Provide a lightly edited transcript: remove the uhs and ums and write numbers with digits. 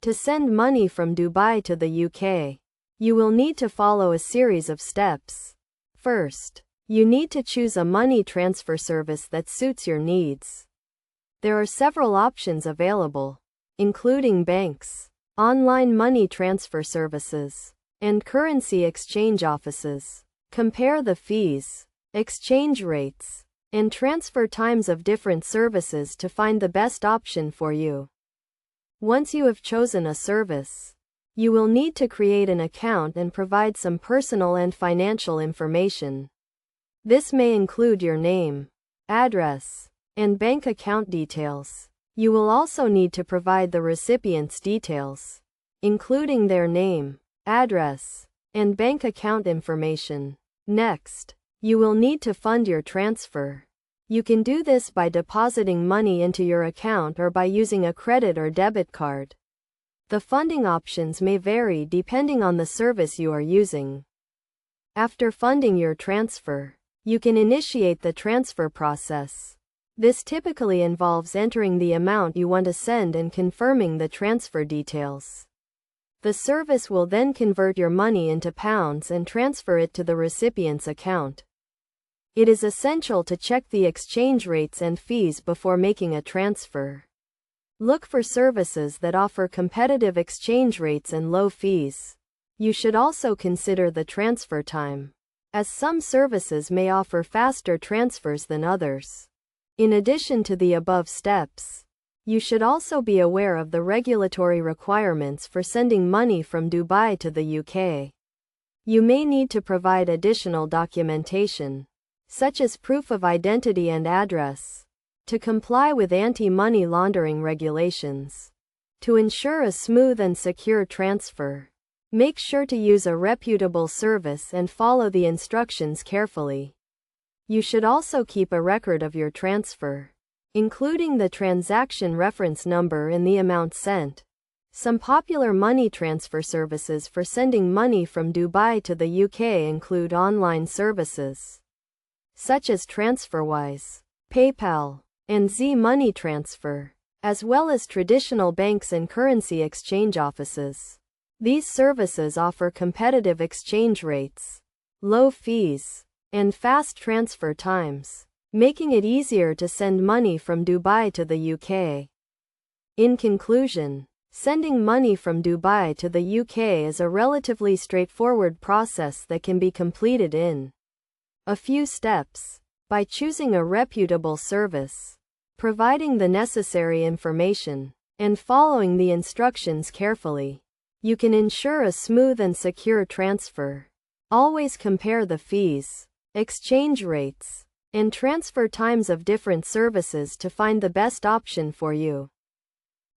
To send money from Dubai to the UK, you will need to follow a series of steps. First, you need to choose a money transfer service that suits your needs. There are several options available, including banks, online money transfer services, and currency exchange offices. Compare the fees, exchange rates, and transfer times of different services to find the best option for you. Once you have chosen a service, you will need to create an account and provide some personal and financial information. This may include your name, address, and bank account details. You will also need to provide the recipient's details, including their name, address, and bank account information. Next, you will need to fund your transfer. You can do this by depositing money into your account or by using a credit or debit card. The funding options may vary depending on the service you are using. After funding your transfer, you can initiate the transfer process. This typically involves entering the amount you want to send and confirming the transfer details. The service will then convert your money into pounds and transfer it to the recipient's account. It is essential to check the exchange rates and fees before making a transfer. Look for services that offer competitive exchange rates and low fees. You should also consider the transfer time, as some services may offer faster transfers than others. In addition to the above steps, you should also be aware of the regulatory requirements for sending money from Dubai to the UK. You may need to provide additional documentation, such as proof of identity and address, to comply with anti-money laundering regulations. To ensure a smooth and secure transfer, make sure to use a reputable service and follow the instructions carefully. You should also keep a record of your transfer, including the transaction reference number and the amount sent. Some popular money transfer services for sending money from Dubai to the UK include online services such as TransferWise, PayPal, and Z Money Transfer, as well as traditional banks and currency exchange offices. These services offer competitive exchange rates, low fees, and fast transfer times, making it easier to send money from Dubai to the UK. In conclusion, sending money from Dubai to the UK is a relatively straightforward process that can be completed in a few steps. By choosing a reputable service, providing the necessary information, and following the instructions carefully, you can ensure a smooth and secure transfer. Always compare the fees, exchange rates, and transfer times of different services to find the best option for you.